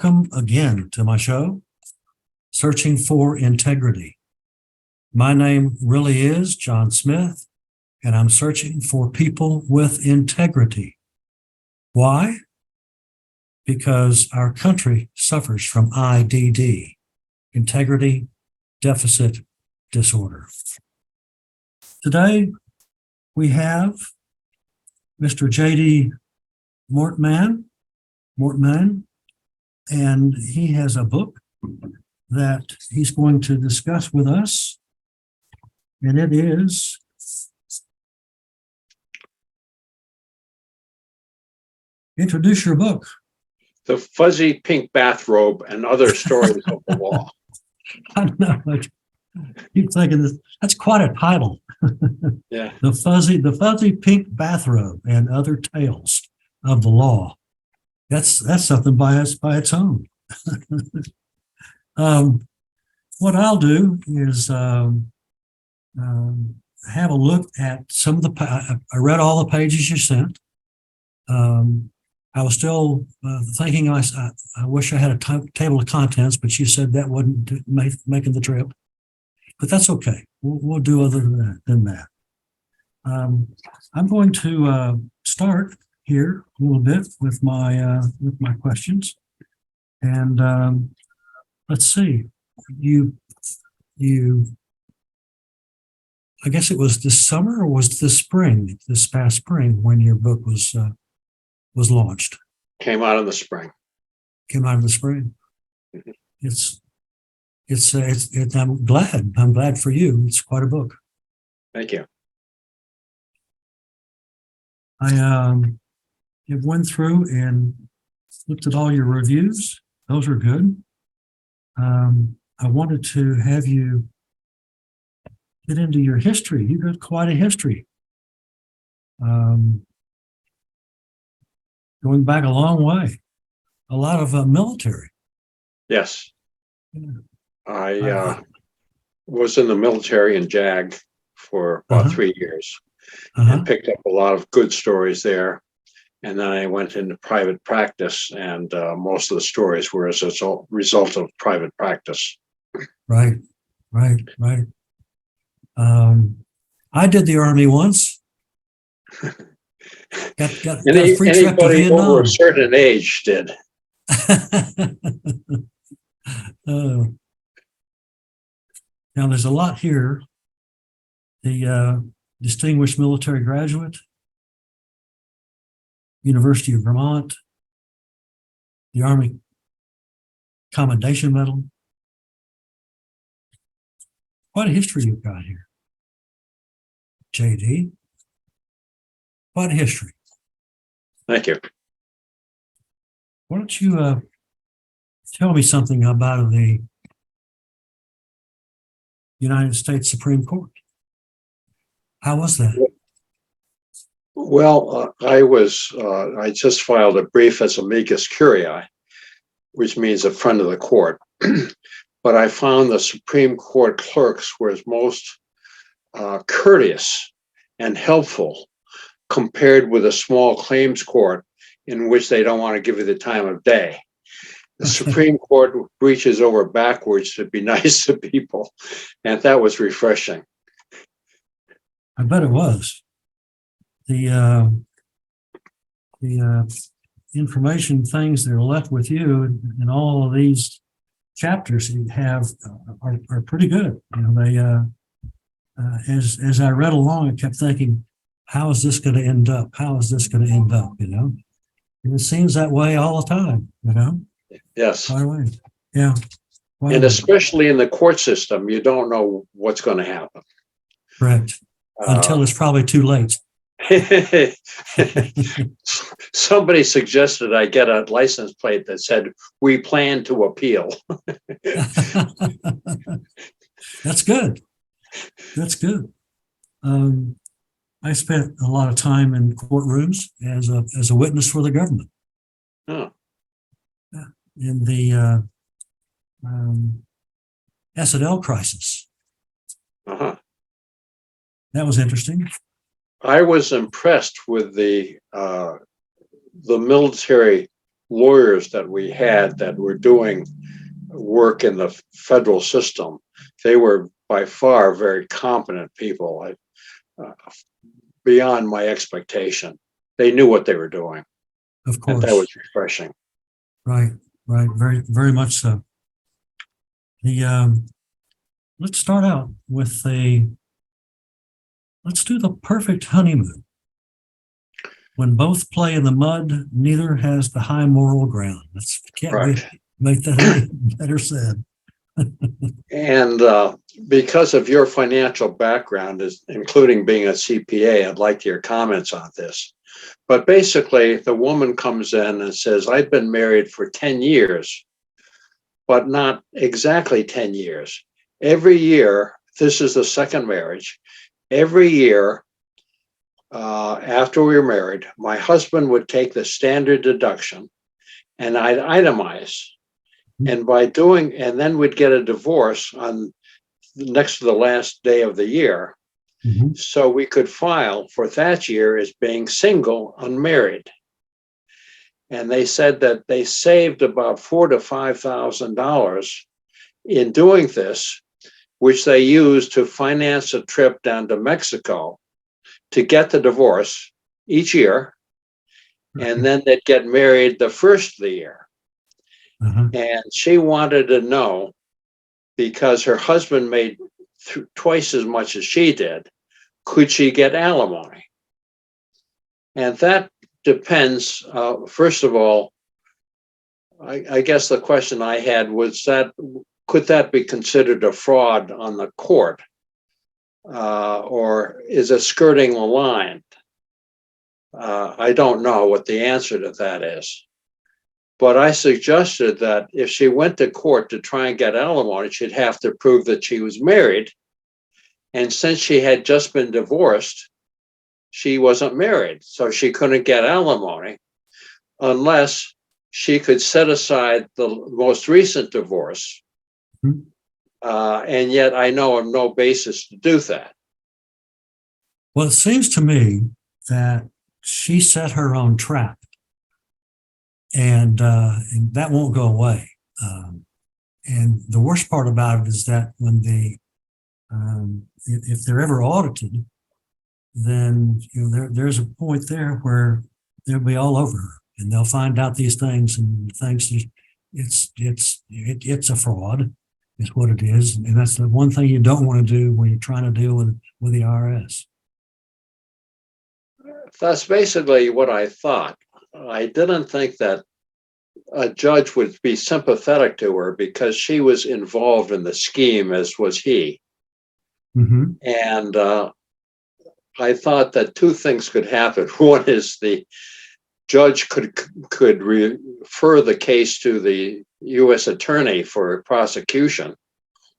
welcome again to my show, Searching for Integrity. My name really is John Smith, and I'm searching for people with integrity. Why? Because our country suffers from IDD, Integrity Deficit Disorder. Today, we have Mr. J.D. Mortman, and he has a book that he's going to discuss with us, and it is introduce your book. The Fuzzy Pink Bathrobe and Other Stories of the Law. I know. I keep thinking this. That's quite a title. Yeah. The fuzzy pink bathrobe and other tales of the law. That's something by its own. What I'll do is have a look at some of the. I read all the pages you sent. I was still thinking I wish I had a table of contents, but you said that wasn't making the trip. But that's okay. We'll do other than that. I'm going to start here a little bit with my questions, and let's see. You. I guess it was this summer or was this past spring, when your book was launched? Came out in the spring. Came out in the spring. Mhm. It's I'm glad for you. It's quite a book. Thank you. I went through and looked at all your reviews. Those are good. I wanted to have you get into your history. You've got quite a history. Going back a long way. A lot of military. Yes. Yeah. I was in the military in JAG for about 3 years and picked up a lot of good stories there. And then I went into private practice, and most of the stories were as a result of private practice. Right. I did the Army once. Got a free trip to Anybody Vietnam. over a certain age did. Now, there's a lot here. The Distinguished Military Graduate, University of Vermont, the Army Commendation Medal. Quite a history you've got here, J.D. Quite a history. Thank you. Why don't you tell me something about the United States Supreme Court? How was that? Well, I just filed a brief as amicus curiae, which means a friend of the court. But I found the Supreme Court clerks were most courteous and helpful compared with a small claims court in which they don't want to give you the time of day. The Supreme Court reaches over backwards to be nice to people, and that was refreshing. I bet it was. The information things that are left with you in all of these chapters you have are pretty good. You know, they as I read along, I kept thinking, how is this going to end up? How is this going to end up? You know, and it seems that way all the time. You know. Yes. By the way, yeah. And especially in the court system, you don't know what's going to happen. Correct. Until it's probably too late. Somebody suggested I get a license plate that said, "We plan to appeal." That's good. That's good. I spent a lot of time in courtrooms as a witness for the government. Oh. In the S&L crisis. Uh-huh. That was interesting. I was impressed with the military lawyers that we had that were doing work in the federal system, they were by far very competent people, beyond my expectation. They knew what they were doing, Of and that was course. refreshing. Right. Right. Very, very much so. The let's start out with let's do the perfect honeymoon. When both play in the mud, neither has the high moral ground. That's can't Right. make that any better said. And because of your financial background, including being a CPA, I'd like your comments on this. But basically, the woman comes in and says, I've been married for 10 years, but not exactly 10 years. Every year, this is the second marriage, every year after we were married, my husband would take the standard deduction and I'd itemize. And and then we'd get a divorce on next to the last day of the year. Mhm. So we could file for that year as being single, unmarried. And they said that they saved about $4,000 to $5,000 in doing this, which they used to finance a trip down to Mexico to get the divorce each year. And then they'd get married the first of the year. Uh-huh. And she wanted to know, because her husband made twice as much as she did, could she get alimony? And that depends. First of all, I guess the question I had was that could that be considered a fraud on the court, or is it skirting the line? I don't know what the answer to that is. But I suggested that if she went to court to try and get alimony, she'd have to prove that she was married. And since she had just been divorced, she wasn't married, so she couldn't get alimony unless she could set aside the most recent divorce. Mhm. And yet I know of no basis to do that. Well, it seems to me that she set her own trap, and that won't go away. And the worst part about it is that when if they're ever audited, then there's a point there where they'll be all over her, and they'll find out these things and things. It's a fraud, is what it is, and that's the one thing you don't want to do when you're trying to deal with the IRS. That's basically what I thought. I didn't think that a judge would be sympathetic to her because she was involved in the scheme, as was he. Mm-hmm. And I thought that two things could happen. One is the judge could refer the case to the U.S. attorney for prosecution,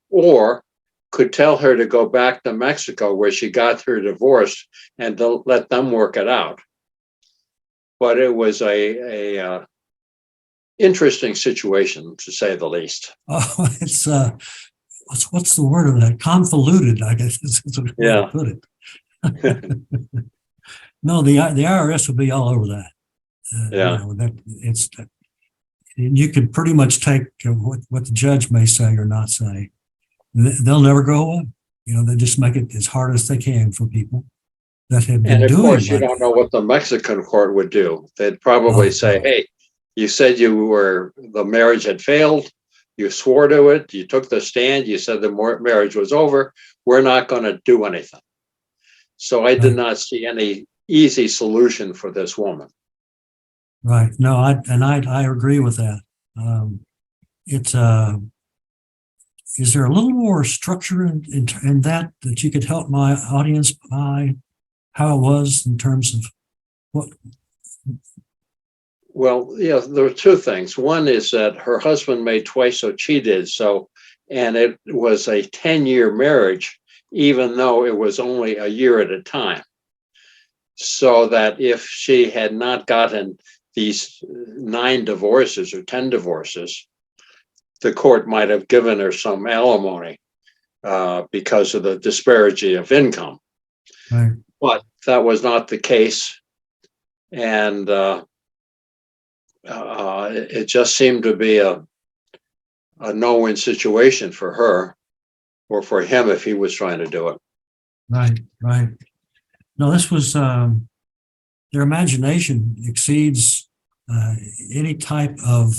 or could tell her to go back to Mexico where she got her divorce and to let them work it out. But it was a interesting situation, to say the least. Oh, it's what's the word of that? Convoluted, I guess is the way to put it. No, the IRS will be all over that. That it's you can pretty much take what the judge may say or not say. They'll never go away. They just make it as hard as they can for people that have been And of doing course, you like don't know what the Mexican court would do. They'd probably say, hey, you said the marriage had failed. You swore to it. You took the stand. You said the marriage was over. We're not going to do anything. So I did not see any easy solution for this woman. Right. No, I agree with that. It's is there a little more structure in that you could help my audience by how it was in terms of what? Well, yeah, there are two things. One is that her husband made twice what she did. And it was a 10-year marriage, even though it was only a year at a time. So that if she had not gotten these 9 divorces or 10 divorces, the court might have given her some alimony because of the disparity of income. Right. But that was not the case. And it just seemed to be a no-win situation for her or for him if he was trying to do it. Right, right. No, this was their imagination exceeds any type of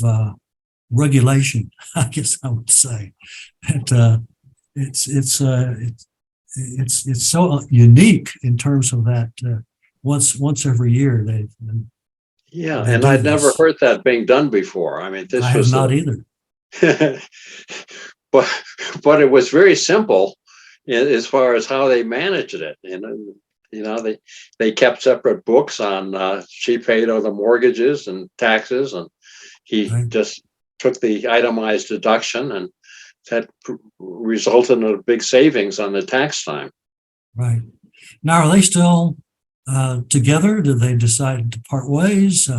regulation. I guess I would say it's so unique in terms of that. Once every year Yeah, they and do I'd never this. heard that being done before. I mean, I this have was not either. but it was very simple as far as how they managed it. They kept separate books on she paid all the mortgages and taxes, and he Right, just took the itemized deduction, and that resulted in a big savings on the tax time. right. Now, are they still together? Did they decide to part ways?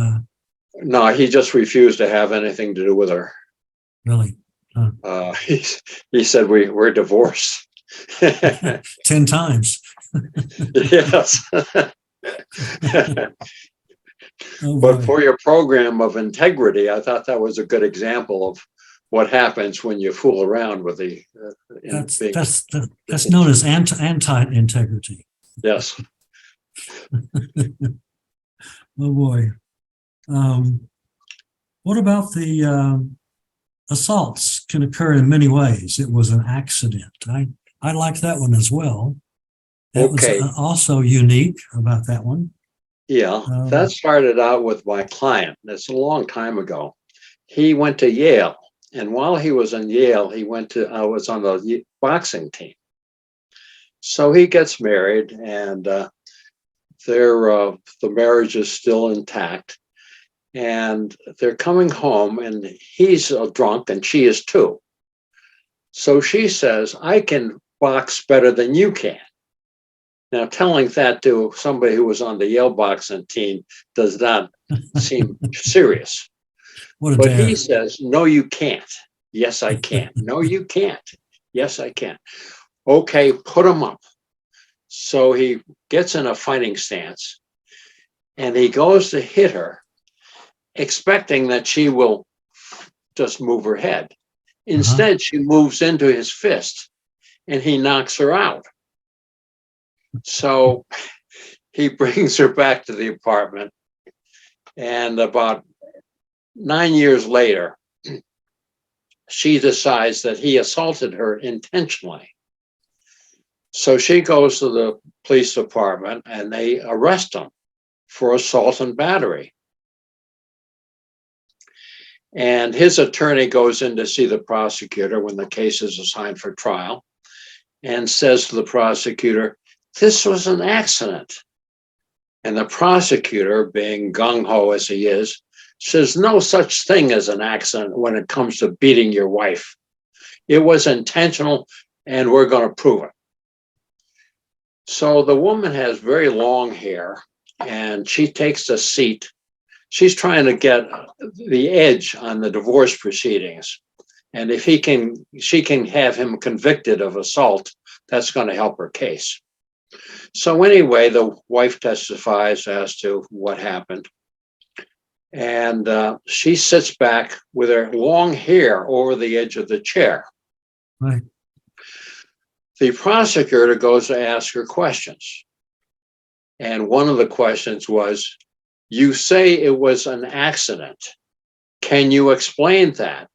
No, he just refused to have anything to do with her. Really? He said we're divorced. 10 times. Yes. Oh But boy. for your program of integrity, I thought that was a good example of what happens when you fool around with the being. That's known as anti-integrity. Yes. Oh boy. What about the assaults can occur in many ways. It was an accident. I like that one as well. That was Okay. also unique about that one. Yeah, that Um, started out with my client. That's a long time ago. He went to Yale, and while he was in Yale, I was on the boxing team. So he gets married, and the marriage is still intact. And they're coming home, and he's drunk, and she is too. So she says, "I can box better than you can." Now, telling that to somebody who was on the Yale boxing team does not seem serious. what a But he dare. says, "No, you can't." "Yes, I can." "No, you can't." "Yes, I can." "Okay, put him up." So he gets in a fighting stance, and he goes to hit her, expecting that she will just move her head. Uh-huh. Instead, she moves into his fist, and he knocks her out. So he brings her back to the apartment, and about 9 years later, she decides that he assaulted her intentionally. So she goes to the police department, and they arrest him for assault and battery. And his attorney goes in to see the prosecutor when the case is assigned for trial and says to the prosecutor, "This was an accident." And the prosecutor, being gung-ho as he is, says, "No such thing as an accident when it comes to beating your wife. It was intentional, and we're going to prove it." So the woman has very long hair, and she takes a seat. She's trying to get the edge on the divorce proceedings. And if she can have him convicted of assault, that's going to help her case. So anyway, the wife testifies as to what happened. And she sits back with her long hair over the edge of the chair. Right. The prosecutor goes to ask her questions. And one of the questions was, "You say it was an accident. Can you explain that?"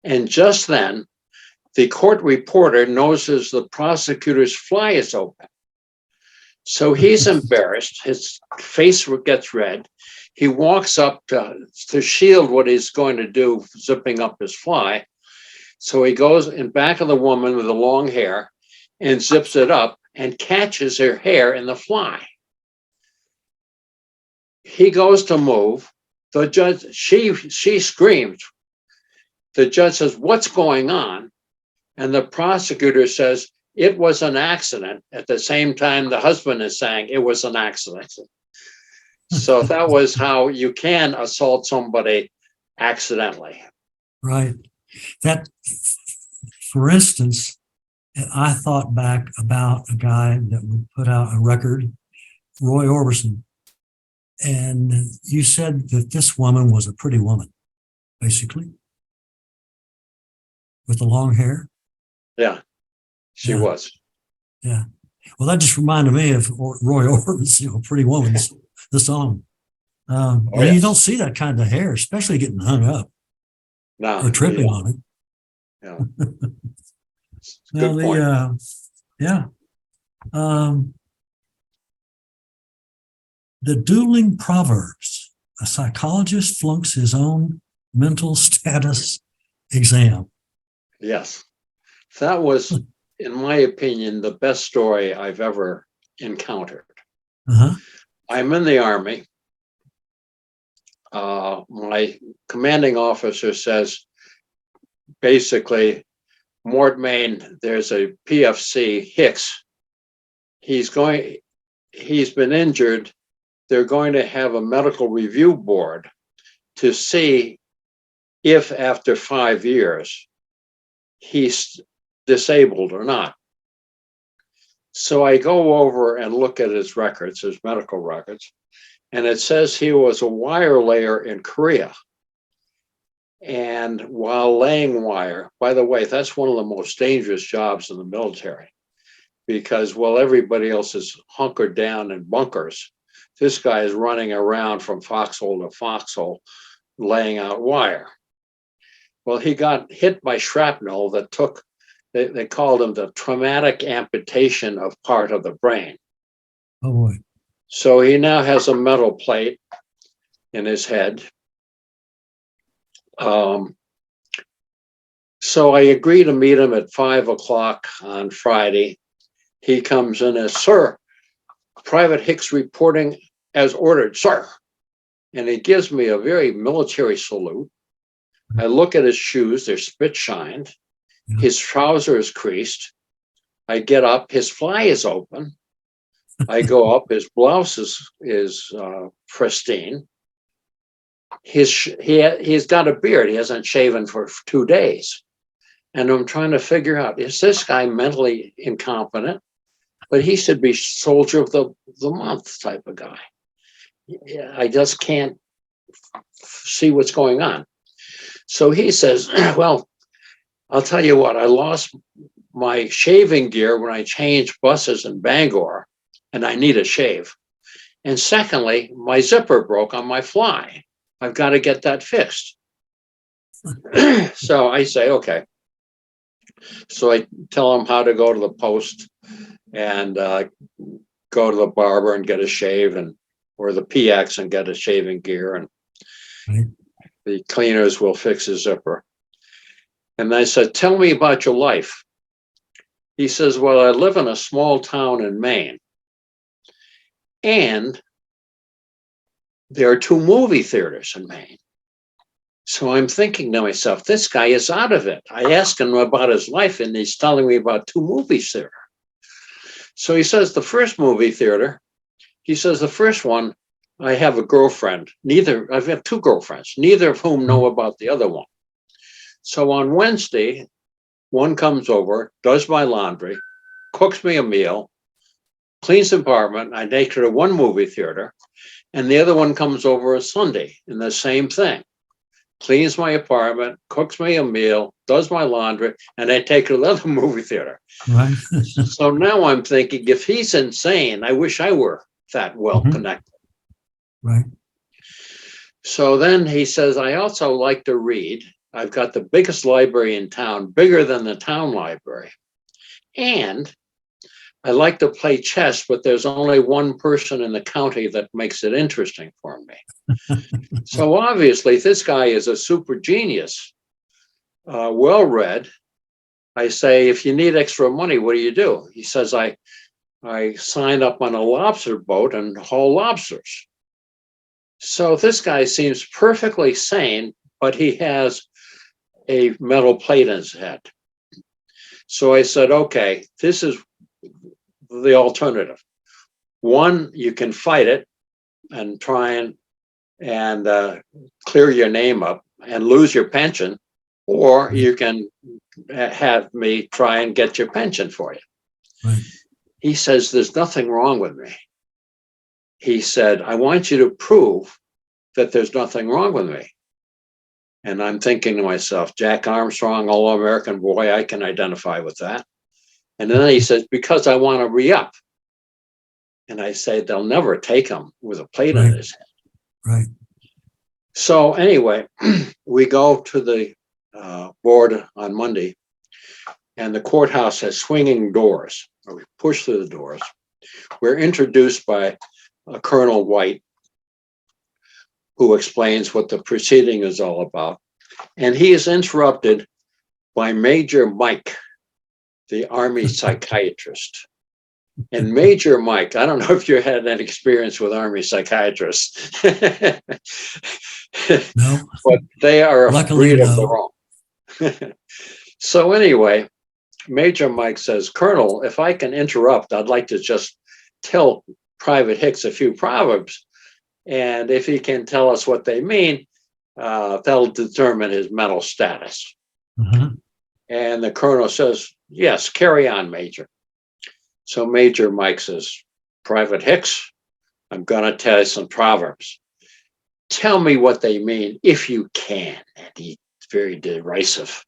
And just then, the court reporter notices the prosecutor's fly is open. So he's embarrassed. His face gets red. He walks up to shield what he's going to do, zipping up his fly. So he goes in back of the woman with the long hair and zips it up and catches her hair in the fly. He goes to move. The judge, she screams. The judge says, "What's going on?" And the prosecutor says, "It was an accident." At the same time, the husband is saying it was an accident. So that was how you can assault somebody accidentally. Right. That, for instance, I thought back about a guy that would put out a record, Roy Orbison. And you said that this woman was a pretty woman, basically, with the long hair. Yeah, she Yeah. was. Yeah. Well, that just reminded me of Roy Orbison's, Pretty Woman's, the song. Oh, And you don't yes. see that kind of hair, especially getting hung up No, or you tripping don't. on it. Yeah. Now, Good point. yeah. Um, the dueling proverbs. A psychologist flunks his own mental status exam. Yes. That was, in my opinion, the best story I've ever encountered. Uh-huh. I'm in the Army. My commanding officer says, basically, Mort Main, there's a PFC Hicks. He's been injured. They're going to have a medical review board to see if after 5 years he's disabled or not. So I go over and look at his records, his medical records, and it says he was a wire layer in Korea. And while laying wire, by the way, that's one of the most dangerous jobs in the military, because while everybody else is hunkered down in bunkers, this guy is running around from foxhole to foxhole, laying out wire. Well, he got hit by shrapnel that took, they called him the traumatic amputation of part of the brain. Oh, boy. So he now has a metal plate in his head. So I agree to meet him at 5 o'clock on Friday. He comes in as, "Sir, Private Hicks reporting as ordered, sir." And he gives me a very military salute. I look at his shoes, they're spit shined. Yeah. His trouser is creased. I get up, his fly is open. I go up, his blouse is pristine. He's got a beard. He hasn't shaven for 2 days. And I'm trying to figure out, is this guy mentally incompetent? But he should be soldier of the month type of guy. I just can't see what's going on. So he says, "Well, I'll tell you what, I lost my shaving gear when I changed buses in Bangor, and I need a shave. And secondly, my zipper broke on my fly. I've got to get that fixed." So I say, okay. So I tell him how to go to the post and go to the barber and get a shave, or the PX and get a shaving gear, and Right. the cleaners will fix his zipper. And I said, "Tell me about your life." He says, "Well, I live in a small town in Maine, and there are 2 movie theaters in Maine." So I'm thinking to myself, this guy is out of it. I asked him about his life, and he's telling me about 2 movie theaters. So he says, the first movie theater, he says, the first one, I have a girlfriend. I have 2 girlfriends, neither of whom know about the other one. So on Wednesday, one comes over, does my laundry, cooks me a meal, cleans the apartment. I take her to one movie theater, and the other one comes over a Sunday, and the same thing. Cleans my apartment, cooks me a meal, does my laundry, and I take her to the other movie theater. Right. So now I'm thinking, if he's insane, I wish I were that well connected. Right. So then he says, I also like to read. I've got the biggest library in town, bigger than the town library. And I like to play chess, but there's only one person in the county that makes it interesting for me. So obviously, this guy is a super genius, well-read. I say, if you need extra money, what do? He says, I sign up on a lobster boat and haul lobsters. So this guy seems perfectly sane, but he has a metal plate in his head. So I said, okay, this is the alternative. One, you can fight it and try and clear your name up and lose your pension, or you can have me try and get your pension for you. Right. He says, there's nothing wrong with me. he said, I want you to prove that there's nothing wrong with me. And I'm thinking to myself, Jack Armstrong, all-American boy, I can identify with that. And then he says, because I want to re-up. And I say, they'll never take him with a plate in his head. Right. So anyway, we go to the board on Monday, and the courthouse has swinging doors. We push through the doors. We're introduced by Colonel White, who explains what the proceeding is all about. And he is interrupted by Major Mike, the Army psychiatrist. And Major Mike, I don't know if you had that experience with Army psychiatrists. No. But they are a Luckily, breed of no. their own. So anyway, Major Mike says, Colonel, if I can interrupt, I'd like to just tell Private Hicks a few proverbs. And if he can tell us what they mean, that'll determine his mental status. Uh-huh. And the colonel says, yes, carry on, Major. So Major Mike says, Private Hicks, I'm going to tell you some proverbs. Tell me what they mean, if you can. And he's very derisive.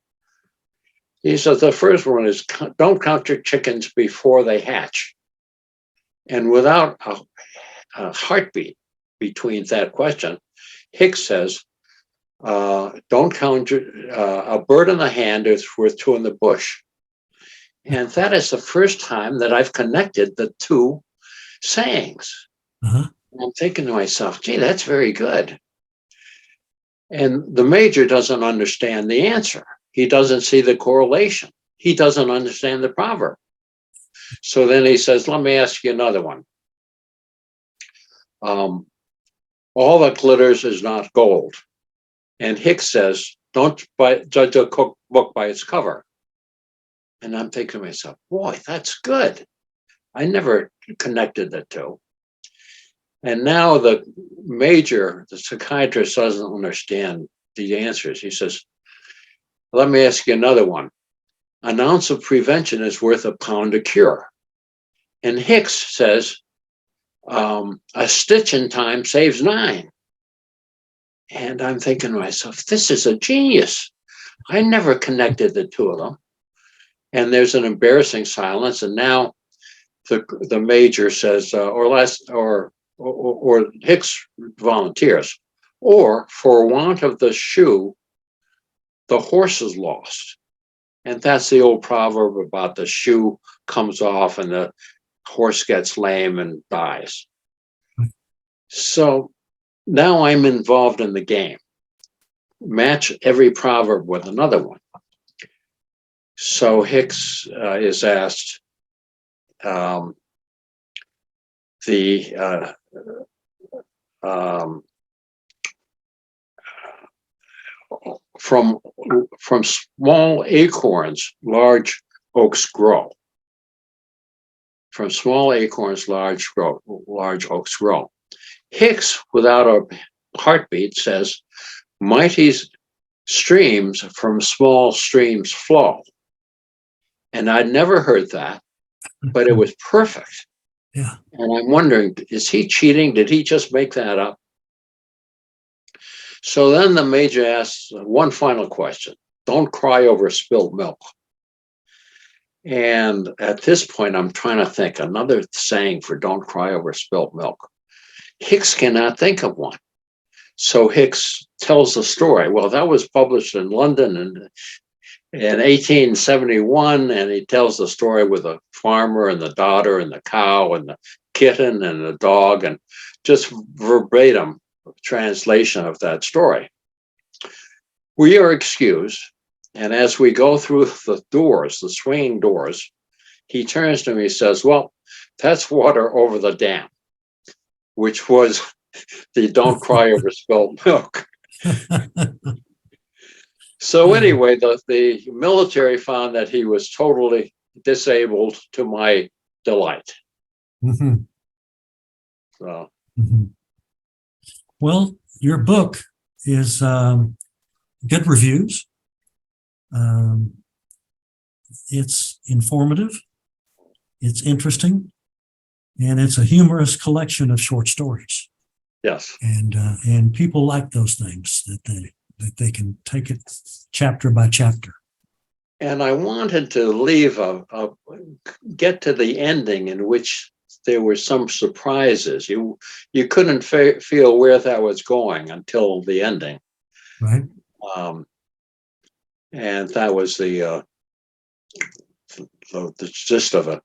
He says, the first one is, don't count your chickens before they hatch. And without a heartbeat between that question, Hicks says, don't count a bird in the hand is worth two in the bush. And that is the first time that I've connected the two sayings. Uh-huh. I'm thinking to myself, gee, that's very good. And the major doesn't understand the answer. He doesn't see the correlation. He doesn't understand the proverb. So then he says, let me ask you another one. All that glitters is not gold. And Hicks says, don't judge a book by its cover. And I'm thinking to myself, boy, that's good. I never connected the two. And now the major, the psychiatrist, doesn't understand the answers. He says, let me ask you another one. An ounce of prevention is worth a pound of cure. And Hicks says, a stitch in time saves 9. And I'm thinking to myself, this is a genius. I never connected the two of them. And there's an embarrassing silence. And now the major says, or Hicks volunteers, or for want of the shoe, the horse is lost. And that's the old proverb about the shoe comes off and the horse gets lame and dies. So now I'm involved in the game. Match every proverb with another one. So Hicks is asked from small acorns, large oaks grow. From small acorns, large oaks grow. Hicks, without a heartbeat, says, mighty streams from small streams flow. And I'd never heard that, but it was perfect. Yeah. And I'm wondering, is he cheating? Did he just make that up? So then the major asks one final question. Don't cry over spilled milk. And at this point, I'm trying to think another saying for don't cry over spilled milk. Hicks cannot think of one. So Hicks tells the story. Well, that was published in London in 1871, and he tells the story with a farmer and the daughter and the cow and the kitten and the dog, and just verbatim translation of that story. We are excused, and as we go through the doors, the swinging doors, he turns to me and says, well, that's water over the dam, which was the don't cry over spilled milk. So anyway, the military found that he was totally disabled, to my delight. Mm-hmm. So. Mm-hmm. Well, your book is good reviews. It's informative. It's interesting. And it's a humorous collection of short stories. Yes. And people like those things that they can take it chapter by chapter. And I wanted to get to the ending in which there were some surprises. You couldn't feel where that was going until the ending. Right. And that was the gist of it.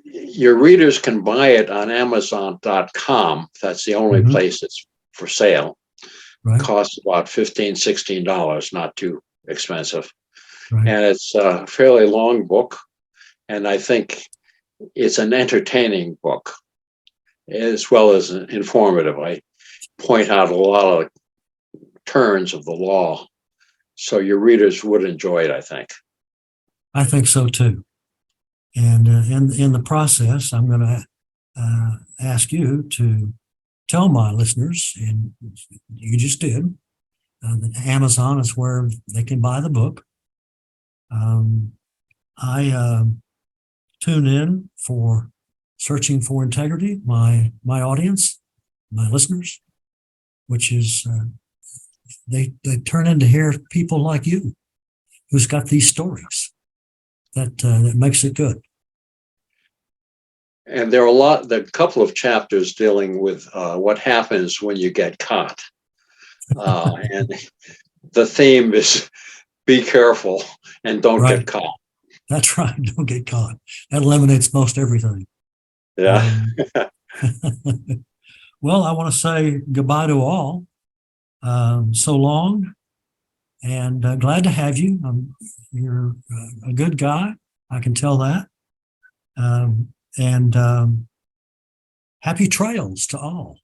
Your readers can buy it on Amazon.com. That's the only place it's for sale. Right. Costs about $15, $16, not too expensive. Right. And it's a fairly long book. And I think it's an entertaining book as well as informative. I point out a lot of turns of the law. So your readers would enjoy it, I think. I think so too. And in the process, I'm going to ask you to tell my listeners, and you just did, that Amazon is where they can buy the book. I tune in for Searching for Integrity, my audience, my listeners, which is they turn in to hear people like you who's got these stories that makes it good. And there are a couple of chapters dealing with what happens when you get caught. And the theme is be careful and don't get caught. That's right. Don't get caught. That eliminates most everything. Yeah. Well, I want to say goodbye to all. So long, and glad to have you. You're a good guy. I can tell that. And happy trails to all.